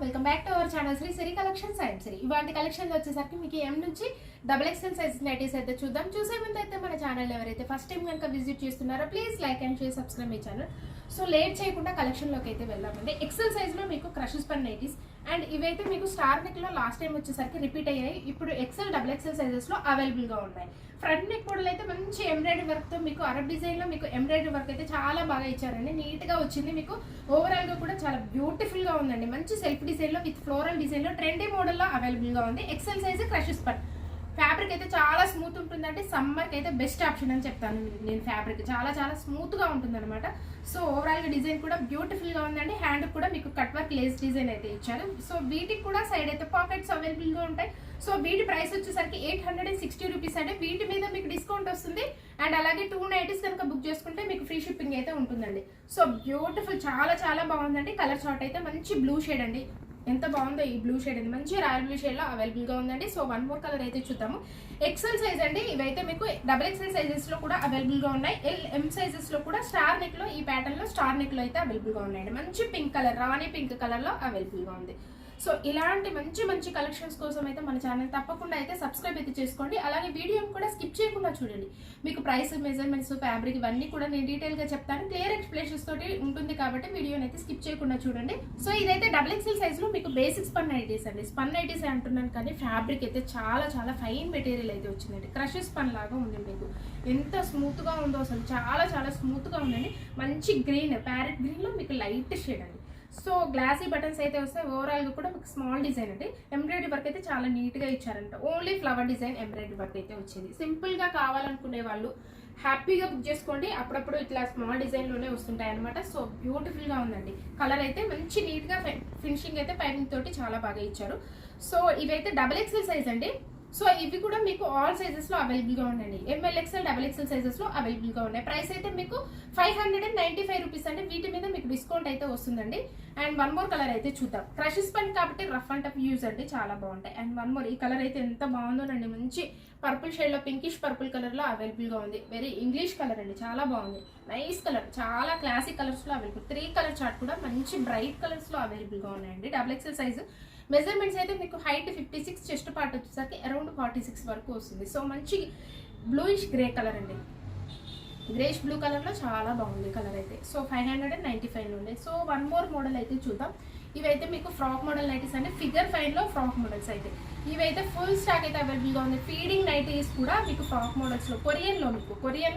Welcome back to our channel Sri collections and Sri. ఇవాళ కలెక్షన్లో వచ్చేసరికి మీకు ఎం నుంచి XXL సైజ్ నైటీస్ అయితే చూద్దాం. చూసే ముందు అయితే మన ఛానల్ ఎవరైతే ఫస్ట్ టైం కనుక విజిట్ చేస్తున్నారో please like and share subscribe my channel. So late చేయకుండా కలెక్షన్లోకి అయితే వెళ్దామండి. ఎక్సెల్ సైజ్లో మీకు క్రషెస్ పన్ నైటీస్ అండ్ ఇవైతే మీకు స్టార్ నెక్లో లాస్ట్ టైం వచ్చేసరికి రిపీట్ అయ్యాయి. ఇప్పుడు XXL సైజెస్లో అవైలబుల్గా ఉన్నాయి. ఫ్రంట్ నెక్ మోడల్ అయితే మంచి ఎంబ్రాయిడరీ వర్క్తో మీకు అరబ్ డిజైన్లో మీకు ఎంబ్రాయిడరీ వర్క్ అయితే చాలా బాగా ఇచ్చారండి. నీట్గా వచ్చింది. మీకు ఓవరాల్గా కూడా చాలా బ్యూటిఫుల్గా ఉందండి. మంచి సెల్ఫ్ డిజైన్లో విత్ ఫ్లోరల్ డిజైన్లో ట్రెండీ మోడల్లో అవైలబుల్గా ఉంది. ఎక్సెల్ సైజ్ క్రషెస్ పన్ ఫ్యాబ్రిక్ అయితే చాలా స్మూత్ ఉంటుందంటే సమ్మర్కి అయితే బెస్ట్ ఆప్షన్ అని చెప్తాను నేను. ఫ్యాబ్రిక్ చాలా స్మూత్గా ఉంటుంది అనమాట. సో ఓవరాల్గా డిజైన్ కూడా బ్యూటిఫుల్గా ఉందండి. హ్యాండ్ కూడా మీకు కట్ వర్క్ లేస్ డిజైన్ అయితే ఇచ్చారు. సో వీటికి కూడా సైడ్ అయితే పాకెట్స్ అవైలబుల్గా ఉంటాయి. సో వీటి ప్రైస్ వచ్చేసరికి 860 రూపీస్ అంటే వీటి మీద మీకు డిస్కౌంట్ వస్తుంది. అండ్ అలాగే 2 నైటీస్ కనుక బుక్ చేసుకుంటే మీకు ఫ్రీ షిప్పింగ్ అయితే ఉంటుందండి. సో బ్యూటిఫుల్ చాలా బాగుందండి. కలర్ చార్ట్ అయితే మంచి బ్లూ షేడ్ అండి. ఎంత బాగుందో ఈ బ్లూ షేడ్ అండి. మంచి రాయల్ బ్లూ షేడ్ లో అవైలబుల్ గా ఉందండి. సో వన్ మోర్ కలర్ అయితే చూద్దాము. ఎక్సెల్ సైజ్ అండి. ఇవైతే మీకు XXL సైజెస్ లో కూడా అవైలబుల్ గా ఉన్నాయి. M సైజెస్ లో కూడా స్టార్ నెక్ లో ఈ ప్యాటర్న్ లో స్టార్ నెక్ లో అయితే అవైలబుల్ గా ఉన్నాయండి. మంచి పింక్ కలర్, రాణి పింక్ కలర్ లో అవైలబుల్ గా ఉంది. సో ఇలాంటి మంచి కలెక్షన్స్ కోసం అయితే మన ఛానల్ తప్పకుండా అయితే సబ్స్క్రైబ్ అయితే చేసుకోండి. అలాగే వీడియోని కూడా స్కిప్ చేయకుండా చూడండి. మీకు ప్రైస్, మెజర్మెంట్స్, ఫ్యాబ్రిక్ ఇవన్నీ కూడా నేను డీటెయిల్ గా చెప్తాను. క్లియర్ ఎక్స్ప్లెనేషన్స్ తోటి ఉంటుంది కాబట్టి వీడియోని అయితే స్కిప్ చేయకుండా చూడండి. సో ఇదైతే XXL సైజ్ లో మీకు బేసిక్ స్పన్ నైటీస్ అండి. స్పన్ నైటీస్ అంటున్నాను కానీ ఫ్యాబ్రిక్ అయితే చాలా ఫైన్ మెటీరియల్ అయితే వచ్చిందండి. క్రషెస్ స్పన్ లాగా ఉంది. మీకు ఎంత స్మూత్ గా ఉందో అసలు చాలా స్మూత్ గా ఉందండి. మంచి గ్రీన్, ప్యారెట్ గ్రీన్ లో మీకు లైట్ షేడ్ అండి. సో గ్లాసీ బటన్స్ అయితే వస్తాయి. ఓవరాల్ గా కూడా మీకు స్మాల్ డిజైన్ అంటే ఎంబ్రాయిడరీ వర్క్ అయితే చాలా నీట్ గా ఇచ్చారంట. Only flower design embroidery work అయితే వచ్చింది. సింపుల్ గా కావాలనుకునే వాళ్ళు హ్యాపీగా బుక్ చేసుకోండి. అప్పుడప్పుడు ఇట్లా స్మాల్ డిజైన్ లోనే వస్తుంటాయి అనమాట. సో బ్యూటిఫుల్ గా ఉందండి. కలర్ అయితే మంచి నీట్ గా ఫినిషింగ్ అయితే పైపింగ్ తోటి చాలా బాగా ఇచ్చారు. సో ఇవైతే XXL సైజ్ అండి. సో ఇవి కూడా మీకు ఆల్ సైజెస్ లో అవైలబుల్ గా ఉండండి. ML XL XXL సైజెస్ లో అవైలబుల్ గా ఉన్నాయి. ప్రైస్ అయితే మీకు 595 రూపీస్ అంటే వీటి మీద మీకు డిస్కౌంట్ అయితే వస్తుందండి. అండ్ వన్ మోర్ కలర్ అయితే చూద్దాం. క్రషెస్ పన్ కాబట్టి రఫ్ అండ్ టఫ్ యూజ్ అండి, చాలా బాగుంటాయి. అండ్ వన్ మోర్ ఈ కలర్ అయితే ఎంత బాగుందోనండి. మంచి పర్పుల్ షేడ్ లో పింకిష్ పర్పుల్ కలర్ లో అవైలబుల్ గా ఉంది. వెరీ ఇంగ్లీష్ కలర్ అండి, చాలా బాగుంది. నైస్ కలర్, చాలా క్లాసిక్ కలర్స్ లో అవైలబుల్. 3 కలర్ చార్ట్ కూడా మంచి బ్రైట్ కలర్స్ లో అవైలబుల్ గా ఉన్నాయండి. XXL సైజ్ మెజర్మెంట్స్ అయితే మీకు హైట్ 56, చెస్ట్ పార్ట్ వచ్చేసరికి అరౌండ్ 46 వరకు వస్తుంది. సో మంచి బ్లూయిష్ గ్రే కలర్ అండి. గ్రేష్ బ్లూ కలర్ లో చాలా బాగుంది కలర్ అయితే. సో 595 నుండి. సో వన్ మోర్ మోడల్ అయితే చూద్దాం. ఇవైతే మీకు ఫ్రాక్ మోడల్ నైటీస్ అంటే ఫిగర్ 5 లో ఫ్రాక్ మోడల్స్ అయితే ఇవైతే ఫుల్ స్టాక్ అయితే అవైలబుల్ గా ఉంది. ఫీడింగ్ నైటీస్ కూడా మీకు ఫ్రాక్ మోడల్స్ లో కొరియన్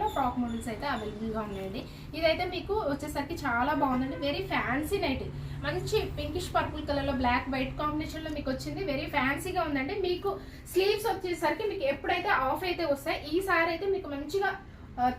లో ఫ్రాక్ మోడల్స్ అయితే అవైలబుల్ గా ఉన్నాయండి. ఇదైతే మీకు వచ్చేసరికి చాలా బాగుందండి. Very fancy nighty. మంచి పింకిష్ పర్పుల్ కలర్ లో బ్లాక్ వైట్ కాంబినేషన్ లో మీకు వచ్చింది. వెరీ ఫ్యాన్సీగా ఉందండి. మీకు స్లీవ్స్ వచ్చేసరికి మీకు ఎప్పుడైతే ఆఫ్ అయితే వస్తాయి, ఈసారి అయితే మీకు మంచిగా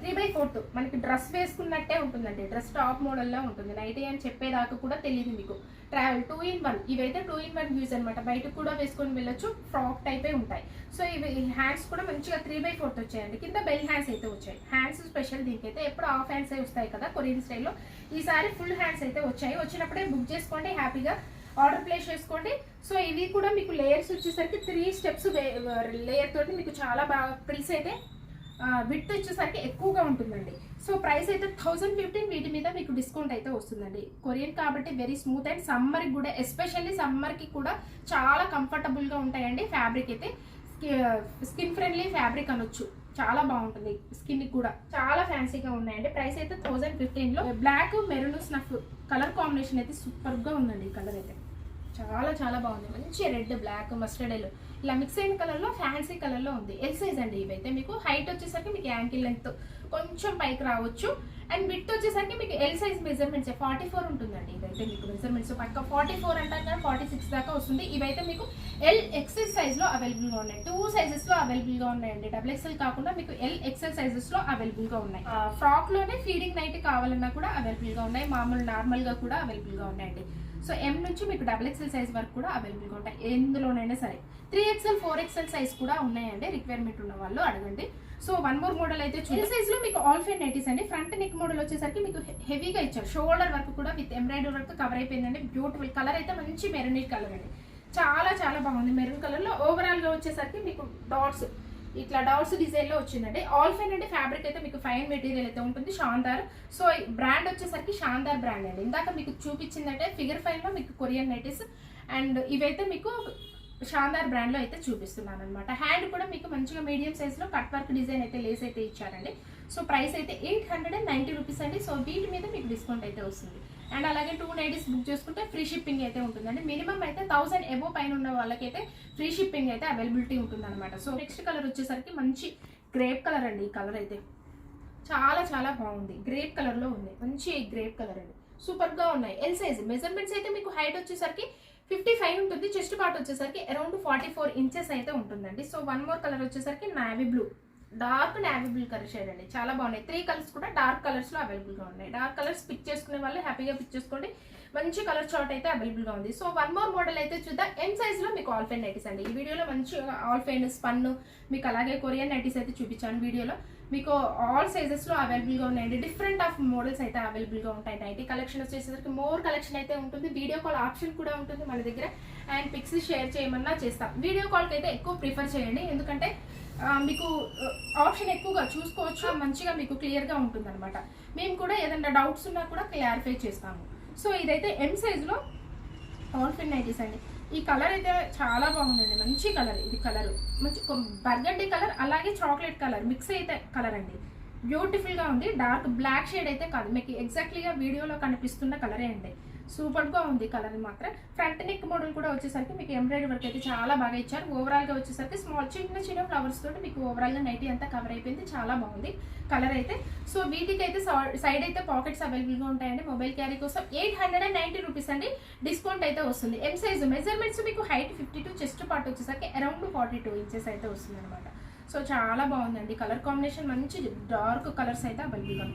3/4 మనకి డ్రెస్ వేసుకున్నట్టే ఉంటుందండి. డ్రెస్ టాప్ మోడల్లో ఉంటుంది. నైటీ అని చెప్పేదాకా కూడా తెలియదు మీకు. ట్రావెల్ 2 in 1 ఇవైతే 2 in 1 యూజ్ అనమాట. బయటకు కూడా వేసుకొని వెళ్ళొచ్చు. ఫ్రాక్ టైపే ఉంటాయి. సో ఇవి హ్యాండ్స్ కూడా మంచిగా 3/4 వచ్చాయండి. కింద బెల్ హ్యాండ్స్ అయితే వచ్చాయి. హ్యాండ్స్ స్పెషల్ దీనికైతే. ఎప్పుడు హాఫ్ హ్యాండ్స్ వస్తాయి కదా కొరియన్ స్టైల్లో, ఈసారి ఫుల్ హ్యాండ్స్ అయితే వచ్చాయి. వచ్చినప్పుడే బుక్ చేసుకోండి, హ్యాపీగా ఆర్డర్ ప్లేస్ చేసుకోండి. సో ఇవి కూడా మీకు లేయర్స్ వచ్చేసరికి 3 స్టెప్స్ లేయర్ తోటి మీకు చాలా బాగా ప్రిల్స్ అయితే విత్ వచ్చేసరికి ఎక్కువగా ఉంటుందండి. సో ప్రైస్ అయితే 1015. వీటి మీద మీకు డిస్కౌంట్ అయితే వస్తుందండి. కొరియన్ కాబట్టి వెరీ స్మూత్ అండ్ సమ్మర్కి కూడా, ఎస్పెషల్లీ సమ్మర్కి కూడా చాలా కంఫర్టబుల్గా ఉంటాయండి. ఫ్యాబ్రిక్ అయితే స్కిన్ ఫ్రెండ్లీ ఫ్యాబ్రిక్ అనొచ్చు. చాలా బాగుంటుంది. స్కిన్ కూడా చాలా ఫ్యాన్సీగా ఉన్నాయండి. ప్రైస్ అయితే 1015 లో. Black maroon snuff colour combination అయితే సూపర్ గా ఉందండి. కలర్ అయితే చాలా బాగుంది. మంచి రెడ్, బ్లాక్, మస్టర్డ్ ఎల్లో ఇలా మిక్స్ అయిన కలర్ లో ఫ్యాన్సీ కలర్ లో ఉంది. ఎల్ సైజ్ అండి. ఇవైతే మీకు హైట్ వచ్చేసరికి మీకు యాంకిల్ లెంత్ కొంచెం పైకి రావచ్చు. అండ్ విడ్త్ వచ్చేసరికి మీకు ఎల్ సైజ్ మెజర్మెంట్స్ 44 ఉంటుందండి. ఇదైతే మీకు మెజర్మెంట్స్ పక్క 44 అంటారు కానీ 46 దాకా వస్తుంది. ఇవైతే మీకు XXL సైజ్ లో అవైలబుల్ గా ఉన్నాయి. 2 సైజెస్ లో అవైలబుల్ గా ఉన్నాయండి. XXL కాకుండా మీకు XXL సైజెస్ లో అవైలబుల్ గా ఉన్నాయి. ఫ్రాక్ లోనే ఫీడింగ్ నైట్ కావాలన్నా కూడా అవైలబుల్ గా ఉన్నాయి. మామూలు నార్మల్ గా కూడా అవైలబుల్ గా ఉన్నాయండి. సో M నుంచి మీకు XXL సైజ్ వరకు కూడా అవైలబుల్ గా ఉంటాయి. ఎందులోనైనా సరే 3XL 4XL సైజ్ కూడా ఉన్నాయండి. రిక్వైర్మెంట్ ఉన్న వాళ్ళు అడగండి. సో వన్ మోర్ మోడల్ అయితే చూడండి. సైజ్ లో మీకు ఆల్ ఫైన్ నైటీస్ అండి. ఫ్రంట్ నెక్ మోడల్ వచ్చేసరికి మీకు హెవీగా ఇచ్చారు. షోల్డర్ వర్క్ కూడా విత్ ఎంబ్రాయిడరీ వర్క్ కవర్ అయిపోయిందండి. బ్యూటిఫుల్ కలర్ అయితే మంచి మెరూన్ కలర్ అండి. చాలా బాగుంది మెరూన్ కలర్ లో. ఓవరాల్ గా వచ్చేసరికి మీకు డాట్స్ ఇట్లా డాట్స్ డిజైన్ లో వచ్చిందండి. ఆల్ఫైన్ అంటే ఫ్యాబ్రిక్ అయితే మీకు ఫైన్ మెటీరియల్ అయితే ఉంటుంది, షాందార్. సో బ్రాండ్ వచ్చేసరికి షాందార్ బ్రాండ్ అండి. ఇందాక మీకు చూపించిందంటే ఫిగర్ ఫైన్ లో మీకు కొరియన్ నైటీస్, అండ్ ఇవైతే మీకు షాందార్ బ్రాండ్ లో అయితే చూపిస్తున్నాను అనమాట. హ్యాండ్ కూడా మీకు మంచిగా మీడియం సైజ్ లో కట్ వర్క్ డిజైన్ అయితే లేస్ అయితే ఇచ్చారండి. సో ప్రైస్ అయితే 890 రూపీస్ అండి. సో వీటి మీద మీకు డిస్కౌంట్ అయితే వస్తుంది. అండ్ అలాగే 2 నైటీస్ బుక్ చేసుకుంటే ఫ్రీ షిప్పింగ్ అయితే ఉంటుందండి. మినిమం అయితే 1000 ఎబో పైన ఉన్న వాళ్ళకైతే ఫ్రీ షిప్పింగ్ అయితే అవైలబిలిటీ ఉంటుంది అనమాట. సో నెక్స్ట్ కలర్ వచ్చేసరికి మంచి గ్రేప్ కలర్ అండి. ఈ కలర్ అయితే చాలా చాలా బాగుంది, గ్రేప్ కలర్ లో ఉంది, మంచి గ్రేప్ కలర్ అండి. సూపర్ గా ఉన్నాయి. ఎల్ సైజ్ మెజర్మెంట్స్ అయితే మీకు హైట్ వచ్చేసరికి 55 ఉంటుంది, చెస్ట్ పార్ట్ వచ్చేసరికి అరౌండ్ 44 ఇంచెస్ అయితే ఉంటుందండి. సో వన్ మోర్ కలర్ వచ్చేసరికి navy blue, dark navy blue colour shade అండి. చాలా బాగున్నాయి. 3 కలర్స్ కూడా డార్క్ కలర్స్ లో అవైలబుల్ గా ఉన్నాయి. డార్క్ కలర్స్ పిక్ చేసుకునే వాళ్ళు హ్యాపీగా పిక్ చేసుకోండి. మంచి కలర్ చార్ట్ అయితే అవైలబుల్ గా ఉంది. సో వన్ మోర్ మోడల్ అయితే చూద్దాం. ఎం సైజ్ లో మీకు ఆల్ఫైన్ నైటీస్ అండి. ఈ వీడియోలో మంచి ఆల్ఫైన్ స్పన్ మీకు అలాగే కొరియన్ నైటీస్ అయితే చూపించాను. వీడియోలో మీకు ఆల్ సైజెస్ లో అవైలబుల్ గా ఉన్నాయండి. డిఫరెంట్ ఆఫ్ మోడల్స్ అయితే అవైలబుల్ గా ఉంటాయి. నైటీ కలెక్షన్ వచ్చేసరికి మోర్ కలెక్షన్ అయితే ఉంటుంది. వీడియో కాల్ ఆప్షన్ కూడా ఉంటుంది మన దగ్గర. అండ్ పిక్స్ షేర్ చేయమన్నా చేస్తాం. వీడియో కాల్ కి అయితే ఎక్కువ ప్రిఫర్ చేయండి, ఎందుకంటే మీకు ఆప్షన్ ఎక్కువగా చూసుకోవచ్చు, మంచిగా మీకు క్లియర్ గా ఉంటుంది అనమాట. మేము కూడా ఏదైనా డౌట్స్ ఉన్నా కూడా క్లారిఫై చేస్తాము. సో ఇదైతే ఎం సైజ్ లో ఆల్ఫైన్ నైటీస్ అండి. ఈ కలర్ అయితే చాలా బాగుందండి, మంచి కలర్. ఇది కలర్ మంచి బర్గండి కలర్, అలాగే చాక్లెట్ కలర్ మిక్స్ అయితే కలర్ అండి. బ్యూటిఫుల్ గా ఉంది. డార్క్ బ్లాక్ షేడ్ అయితే కాదు, మీకు ఎగ్జాక్ట్లీగా వీడియోలో కనిపిస్తున్న కలరే అండి. సూపర్ గా ఉంది కలర్ మాత్రం. ఫ్రంట్ నెక్ మోడల్ కూడా వచ్చేసరికి మీకు ఎంబ్రాయిడరీ వర్క్ అయితే చాలా బాగా ఇచ్చారు. ఓవరాల్ గా వచ్చేసరికి స్మాల్ చిన్న చిన్న ఫ్లవర్స్ తోటి మీకు ఓవరాల్ గా నైటీ అంతా కవర్ అయిపోయింది. చాలా బాగుంది కలర్ అయితే. సో వీటికి అయితే సైడ్ అయితే పాకెట్స్ అవైలబుల్ గా ఉంటాయండి. మొబైల్ క్యారీ కోసం 890 రూపీస్ అండి. డిస్కౌంట్ అయితే వస్తుంది. ఎం సైజ్ మెజర్మెంట్స్ మీకు హైట్ 52, చెస్ట్ పార్ట్ వచ్చేసరికి అరౌండ్ 42 ఇంచెస్ అయితే వస్తుంది అనమాట. సో చాలా బాగుందండి. కలర్ కాంబినేషన్ మంచి డార్క్ కలర్స్ అయితే అవైలబుల్ గా.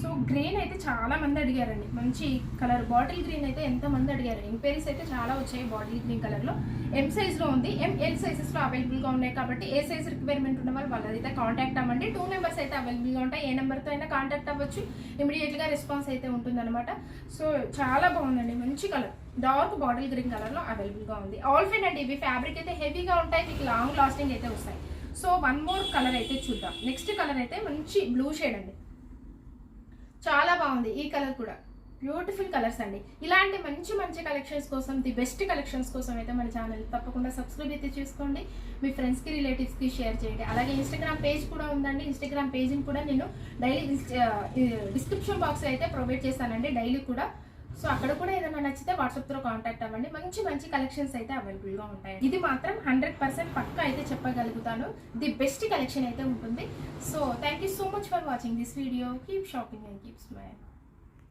సో గ్రీన్ అయితే చాలా మంది అడిగారండి, మంచి కలర్ బాటిల్ గ్రీన్ అయితే ఎంత మంది అడిగారు. ఎంక్వైరీస్ అయితే చాలా వచ్చాయి బాటిల్ గ్రీన్ కలర్ లో. ఎం సైజ్ లో ఉంది, ఎంఎల్ సైజెస్ లో అవైలబుల్ గా ఉన్నాయి. కాబట్టి ఏ సైజ్ రిక్వైర్మెంట్ ఉన్న వాళ్ళు వాళ్ళైతే కాంటాక్ట్ అవ్వండి. 2 నెంబర్స్ అయితే అవైలబుల్ గా ఉంటాయి. ఏ నెంబర్ తో అయినా కాంటాక్ట్ అవ్వచ్చు, ఇమీడియట్ గా రెస్పాన్స్ అయితే ఉంటుంది అనమాట. సో చాలా బాగుందండి, మంచి colour dark bottle green colour లో అవైలబుల్ గా ఉంది. ఆల్ఫైన్ అండి. ఇవి ఫ్యాబ్రిక్ అయితే హెవీగా ఉంటాయి, మీకు లాంగ్ లాస్టింగ్ అయితే వస్తాయి. సో వన్ మోర్ కలర్ అయితే చూద్దాం. నెక్స్ట్ కలర్ అయితే మంచి బ్లూ షేడ్ అండి. చాలా బాగుంది ఈ కలర్ కూడా. బ్యూటిఫుల్ కలర్స్ అండి. ఇలాంటి మంచి మంచి కలెక్షన్స్ కోసం, ది బెస్ట్ కలెక్షన్స్ కోసం అయితే మన ఛానల్ తప్పకుండా సబ్స్క్రైబ్ అయితే చేసుకోండి. మీ ఫ్రెండ్స్కి రిలేటివ్స్కి షేర్ చేయండి. అలాగే ఇన్స్టాగ్రామ్ పేజ్ కూడా ఉందండి. ఇన్స్టాగ్రామ్ పేజ్ని కూడా నేను డైలీ డిస్క్రిప్షన్ బాక్స్ అయితే ప్రొవైడ్ చేస్తానండి డైలీ కూడా. సో అక్కడ కూడా ఏదైనా నచ్చితే వాట్సాప్ తో కాంటాక్ట్ అవ్వండి. మంచి మంచి కలెక్షన్స్ అయితే అవైలబుల్ గా ఉంటాయి. ఇది మాత్రం 100% పక్కా అయితే చెప్పగలుగుతాను. ది బెస్ట్ కలెక్షన్ అయితే ఉంటుంది. So thank you so much for watching this video. Keep shopping and keep smile.